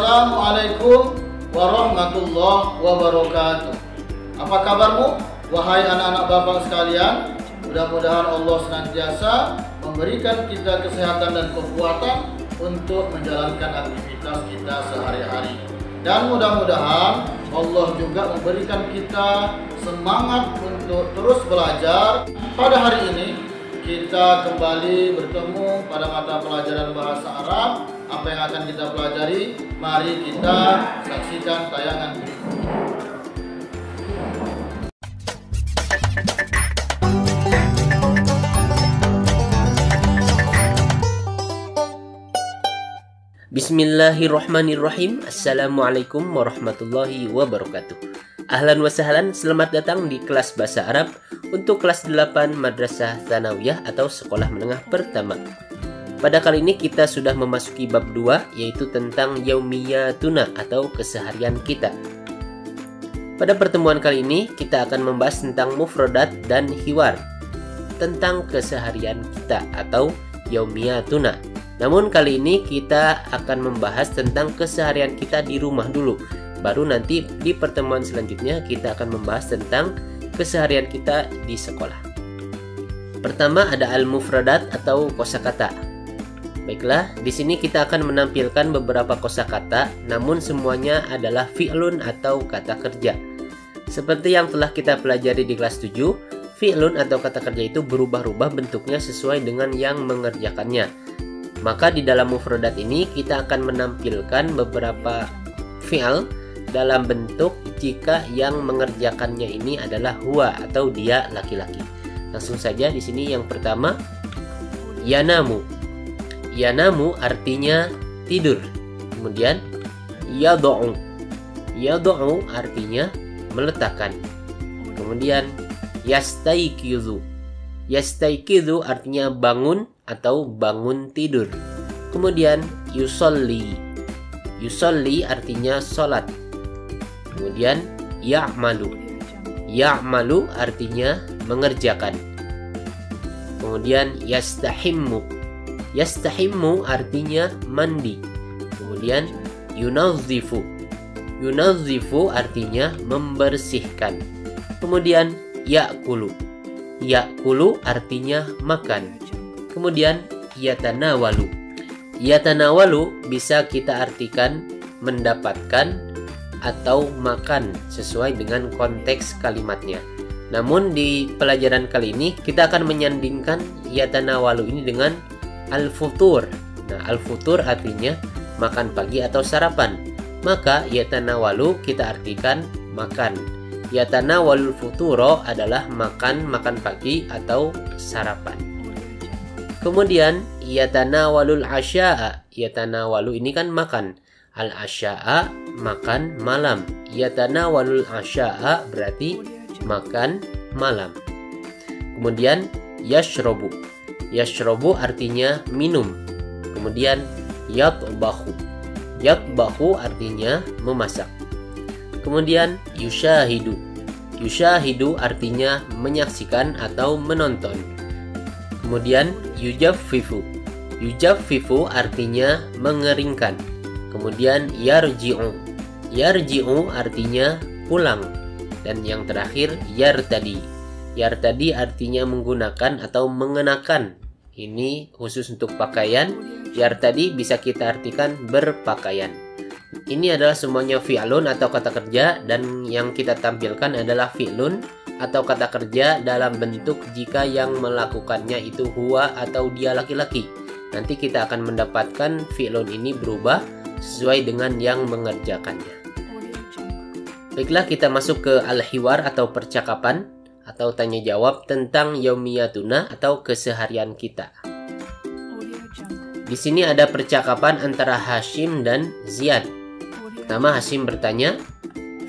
Assalamualaikum warahmatullahi wabarakatuh. Apa kabarmu, wahai anak-anak bapak sekalian? Mudah-mudahan Allah senantiasa memberikan kita kesehatan dan kekuatan untuk menjalankan aktivitas kita sehari-hari. Dan mudah-mudahan Allah juga memberikan kita semangat untuk terus belajar. Pada hari ini kita kembali bertemu pada mata pelajaran bahasa Arab. Apa yang akan kita pelajari? Mari kita saksikan tayangan berikut. Bismillahirrahmanirrahim. Assalamualaikum warahmatullahi wabarakatuh. Ahlan wa sahlan, selamat datang di kelas bahasa Arab untuk kelas 8 Madrasah Tsanawiyah atau sekolah menengah pertama. Pada kali ini kita sudah memasuki bab 2, yaitu tentang yaumiyatuna atau keseharian kita. Pada pertemuan kali ini kita akan membahas tentang mufradat dan hiwar, tentang keseharian kita atau yaumiyatuna. Namun kali ini kita akan membahas tentang keseharian kita di rumah dulu. Baru nanti di pertemuan selanjutnya kita akan membahas tentang keseharian kita di sekolah. Pertama ada al-mufradat atau kosakata. Baiklah, di sini kita akan menampilkan beberapa kosakata, namun semuanya adalah fi'lun atau kata kerja. Seperti yang telah kita pelajari di kelas 7, fi'lun atau kata kerja itu berubah-ubah bentuknya sesuai dengan yang mengerjakannya. Maka di dalam mufradat ini kita akan menampilkan beberapa fi'al dalam bentuk jika yang mengerjakannya ini adalah huwa atau dia laki-laki. Langsung saja di sini yang pertama yanamu. Yanamu artinya tidur. Kemudian yad'u. Yad'u artinya meletakkan. Kemudian yastaiqizu. Yastaiqizu artinya bangun atau bangun tidur. Kemudian yusolli. Yusolli artinya sholat. Kemudian ya'malu. Ya'malu artinya mengerjakan. Kemudian yastahimmu. Yastahimmu artinya mandi. Kemudian yunazzifu. Yunazzifu artinya membersihkan. Kemudian ya'kulu. Ya'kulu artinya makan. Kemudian yatanawalu. Yatanawalu bisa kita artikan mendapatkan atau makan sesuai dengan konteks kalimatnya. Namun di pelajaran kali ini kita akan menyandingkan yatanawalu ini dengan al-futur. Nah, al-futur artinya makan pagi atau sarapan. Maka yatanawalu kita artikan makan. Yatanawalul futuro adalah makan pagi atau sarapan. Kemudian yatanawalul asya'a. Yatanawalu ini kan makan. Al-asya'a makan malam. Yatanawalul asya'a berarti makan malam. Kemudian yashrobu. Yashrobu artinya minum. Kemudian yatbahu. Yatbahu artinya memasak. Kemudian yushahidu. Yushahidu artinya menyaksikan atau menonton. Kemudian yujaffifu. Yujaffifu artinya mengeringkan. Kemudian yarji'u. Yarji'u artinya pulang. Dan yang terakhir yartadi. Yartadi artinya menggunakan atau mengenakan. Ini khusus untuk pakaian. Yartadi bisa kita artikan berpakaian. Ini adalah semuanya fi'lun atau kata kerja, dan yang kita tampilkan adalah fi'lun atau kata kerja dalam bentuk jika yang melakukannya itu huwa atau dia laki-laki. Nanti kita akan mendapatkan fi'lun ini berubah sesuai dengan yang mengerjakannya. Baiklah, kita masuk ke al-hiwar atau percakapan atau tanya jawab tentang yaumiyatuna atau keseharian kita. Di sini ada percakapan antara Hashim dan Ziyad. Pertama Hashim bertanya,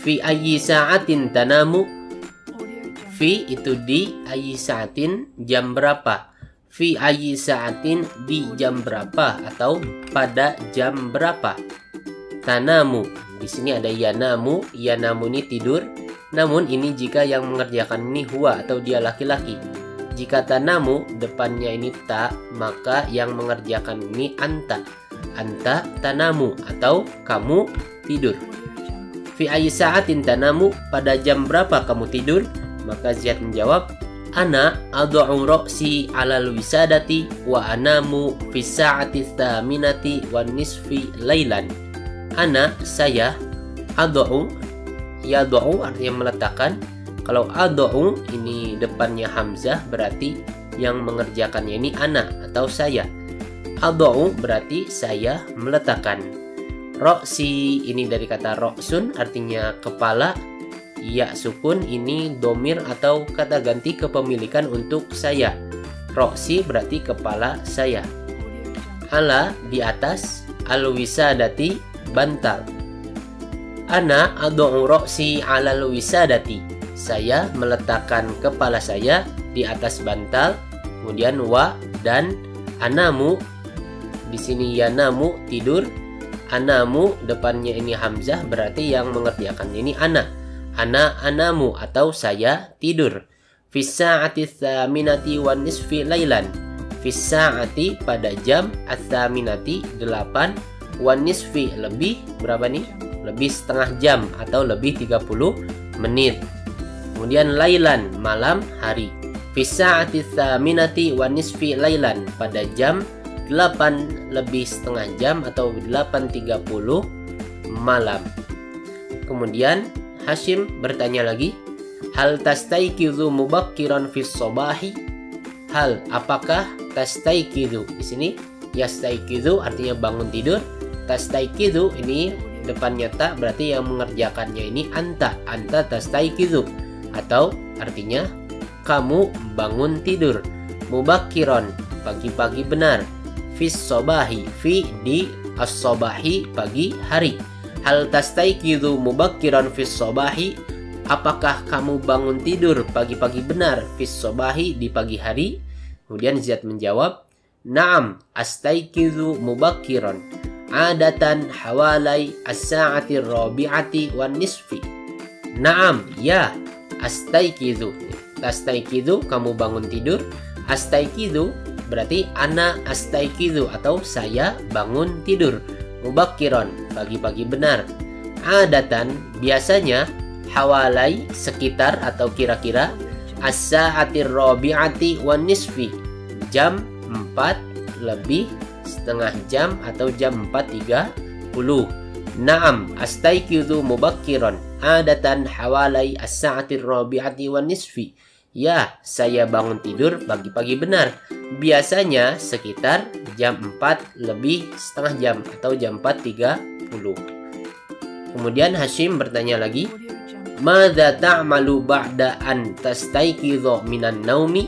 fi ayyi sa'atin tanamu? Fi itu di, ayyi sa'atin jam berapa? Fi ayyi sa'atin di jam berapa atau pada jam berapa? Tanamu. Di sini ada yanamu. Yanamu ini tidur. Namun ini jika yang mengerjakan ini huwa atau dia laki-laki. Jika tanamu depannya ini ta, maka yang mengerjakan ini anta. anta tanamu atau kamu tidur. Fi ayyi sa'atin tanamu, pada jam berapa kamu tidur? Maka Ziyad menjawab, ana ad'u ra'si 'alal wisadati wa anamu fi sa'ati tsaminati wan nisfi lailan. Ana, saya, ad'u, yad'u artinya meletakkan. Kalau ad'u ini depannya hamzah berarti yang mengerjakannya ini ana atau saya. Ad'u berarti saya meletakkan. Roksi ini dari kata roksun artinya kepala. Ya sukun ini domir atau kata ganti kepemilikan untuk saya. Roksi berarti kepala saya. Ala di atas, al-wisadati bantal. Ana ad'u roksi alal wisadati. Saya meletakkan kepala saya di atas bantal. Kemudian wa dan anamu. Di sini yanamu tidur. Anamu depannya ini hamzah berarti yang mengerjakannya ini ana. Ana anamu atau saya tidur. Fi sa'ati tsaminati wan nisfi lailan. Fi sa'ati pada jam, ats-tsaminati 8, wan nisfi lebih berapa nih? Lebih setengah jam atau lebih 30 menit. Kemudian lailan malam hari. Fi sa'ati tsaminati wan nisfi lailan pada jam 8 lebih setengah jam atau 8.30 malam. Kemudian Hashim bertanya lagi, hal tastaikizu mubakkiran fis sobahi? Hal apakah tastaikizu? Di sini yastaikizu artinya bangun tidur. Tastaikizu ini depannya ta berarti yang mengerjakannya ini anta. Anta tastaikizu atau artinya kamu bangun tidur. Mubakkiran pagi-pagi benar. Fis sobahi, fi di as-sobahi pagi hari. Hal tastaikizu mubakkiran fis sobahi? Apakah kamu bangun tidur pagi-pagi benar fis sobahi di pagi hari? Kemudian Ziyad menjawab, na'am astaikizu mubakkiran adatan hawalai as-sa'ati rabi'ati wan nisfi. Na'am, ya, astaikizu. Tastaikizu kamu bangun tidur. Astaikizu berarti ana astaikizu atau saya bangun tidur. Mubakkiran pagi-pagi benar. Adatan biasanya, hawalai sekitar atau kira-kira, as-sa'atir rabi'ati wan nisfi jam 4 lebih setengah jam atau jam 4.30. Naam astaikizu mubakkiran adatan hawalai as-sa'atir rabi'ati wan nisfi. Ya, saya bangun tidur pagi-pagi benar. Biasanya sekitar jam 4 lebih setengah jam atau jam 4.30. Kemudian Hashim bertanya lagi, madza ta'malu ba'da an tastaiqidha minan naumi?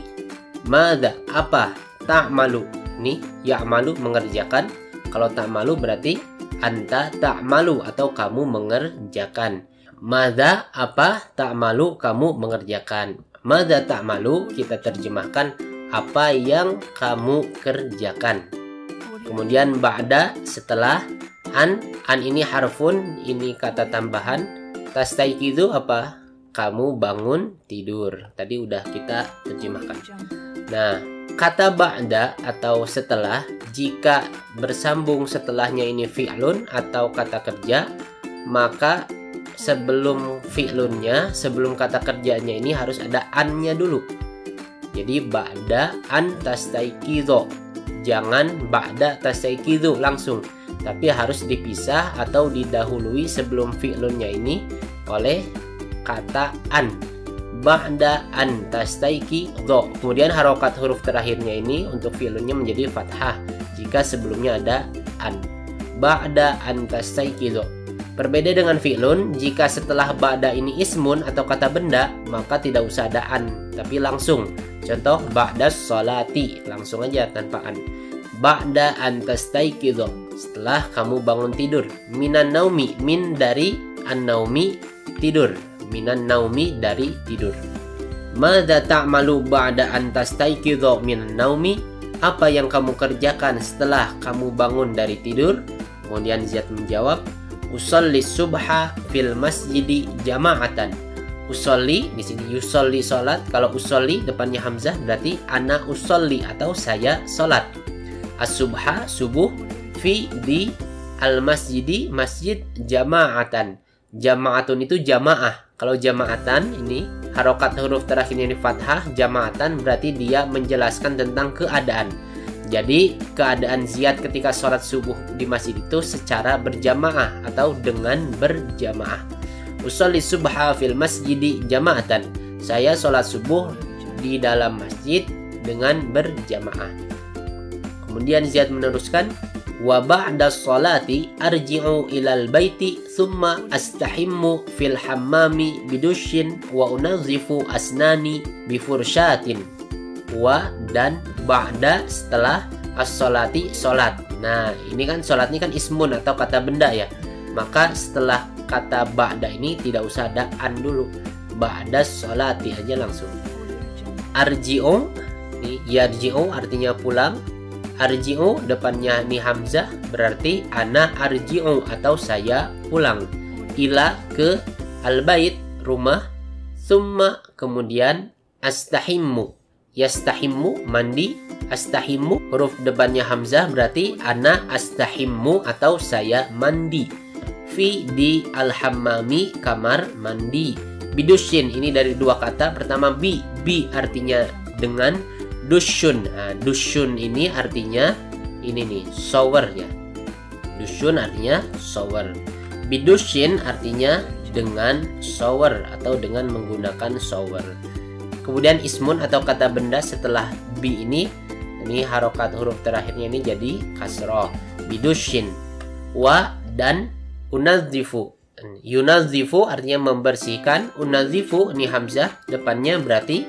Madza apa? Ta'malu. Nih, ya'malu mengerjakan. Kalau ta'malu berarti anta ta'malu atau kamu mengerjakan. Madza apa? Ta'malu kamu mengerjakan. Madza ta'malu kita terjemahkan apa yang kamu kerjakan. Kemudian ba'da setelah an ini harfun, ini kata tambahan. Tastaiqizu apa? Kamu bangun tidur. Tadi udah kita terjemahkan. Nah, kata ba'da atau setelah jika bersambung setelahnya ini fi'lun atau kata kerja, maka sebelum fi'lunnya, sebelum kata kerjanya ini harus ada an-nya dulu. Jadi ba'da an tastaiqidho. Jangan ba'da tastaiqidho langsung, tapi harus dipisah atau didahului sebelum fi'lunnya ini oleh kata an. Ba'da an tastaiqidho. Kemudian harokat huruf terakhirnya ini untuk fi'lunnya menjadi fathah jika sebelumnya ada an. Ba'da an tastaiqidho. Berbeda dengan fi'lun, jika setelah ba'da ini ismun atau kata benda, maka tidak usah ada an, tapi langsung. Contoh, ba'da sholati, langsung aja tanpa an. Ba'da an tastaiqidho, setelah kamu bangun tidur. Minan naumi, min dari an-naumi, tidur. Minan naumi dari tidur. Madza ta'malu ba'da an tastaiqidho minan naumi? Apa yang kamu kerjakan setelah kamu bangun dari tidur? Kemudian Ziyad menjawab, usolli subha fil masjidi jama'atan. Usolli di sini yusolli salat. Kalau usolli depannya hamzah berarti ana usolli atau saya salat. As-subha subuh fi di al-masjidi masjid jama'atan. Jama'atun itu jamaah. Kalau jama'atan ini harokat huruf terakhirnya ini fathah, jama'atan berarti dia menjelaskan tentang keadaan. Jadi keadaan Ziyad ketika sholat subuh di masjid itu secara berjamaah atau dengan berjamaah. Usolli subha fil masjidi jama'atan. Saya sholat subuh di dalam masjid dengan berjamaah. Kemudian Ziyad meneruskan, wa ba'da sholati arji'u ilal baiti thumma astahimmu fil hammami bidushin wa unazifu asnani bifursyatin. Wa dan ba'da setelah as-sholati sholat. Nah ini kan sholat ini kan ismun atau kata benda ya. Maka setelah kata ba'da ini tidak usah ada an dulu. Ba'da sholati aja langsung. Arji'u, yarji'u artinya pulang. Arji'u depannya nih hamzah berarti ana arji'u atau saya pulang. Ila ke al-bait rumah. Summa kemudian astahimmu. Yastahimmu mandi. Astahimmu huruf depannya hamzah berarti ana astahimmu atau saya mandi. Fi di al-hammami kamar mandi. Bidushin ini dari dua kata. Pertama bi artinya dengan. Dushun. Nah, dushun ini artinya ini nih shower ya. Dushun artinya shower. Bidushin artinya dengan shower atau dengan menggunakan shower. Kemudian ismun atau kata benda setelah bi ini harokat huruf terakhirnya ini jadi kasroh. Bidushin. Wa dan unazifu. Yunazifu artinya membersihkan. Unazifu ini hamzah depannya berarti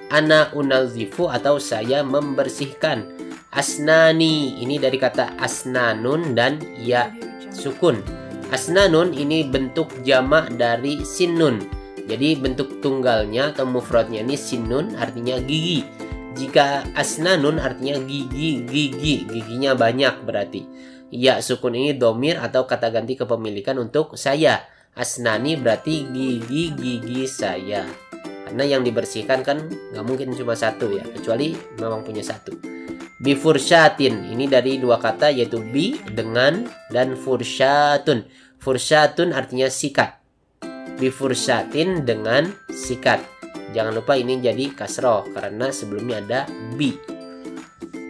ana unazifu atau saya membersihkan. Asnani ini dari kata asnanun dan ya sukun. Asnanun ini bentuk jamak dari sinun. Jadi bentuk tunggalnya atau mufradnya ini sinun artinya gigi. Jika asnanun artinya gigi, giginya banyak berarti. Ya sukun ini domir atau kata ganti kepemilikan untuk saya. Asnani berarti gigi saya. Karena yang dibersihkan kan nggak mungkin cuma satu ya, kecuali memang punya satu. Bifursyatin ini dari dua kata yaitu bi dengan dan fursyatun. Fursyatun artinya sikat. Bifursyatin dengan sikat. Jangan lupa ini jadi kasroh karena sebelumnya ada bi.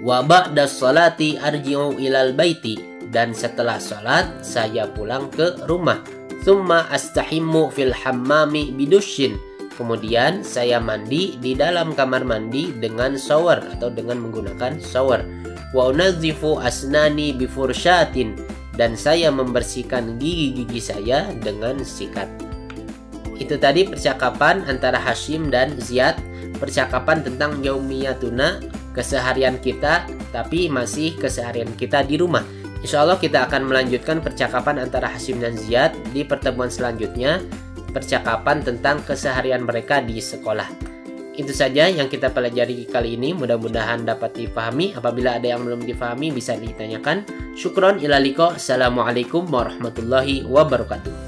Wa ba'da sholati arji'u ilal baiti. Dan setelah sholat saya pulang ke rumah. Thumma astahimmu fil hammami bidushin. Kemudian saya mandi di dalam kamar mandi dengan shower atau dengan menggunakan shower. Wa unazifu asnani bifursyatin. Dan saya membersihkan gigi-gigi saya dengan sikat. Itu tadi percakapan antara Hashim dan Ziyad. Percakapan tentang yaumiyatuna, keseharian kita, tapi masih keseharian kita di rumah. Insya Allah kita akan melanjutkan percakapan antara Hashim dan Ziyad di pertemuan selanjutnya. Percakapan tentang keseharian mereka di sekolah. Itu saja yang kita pelajari kali ini. Mudah-mudahan dapat dipahami. Apabila ada yang belum dipahami bisa ditanyakan. Syukron ila liqa. Assalamualaikum warahmatullahi wabarakatuh.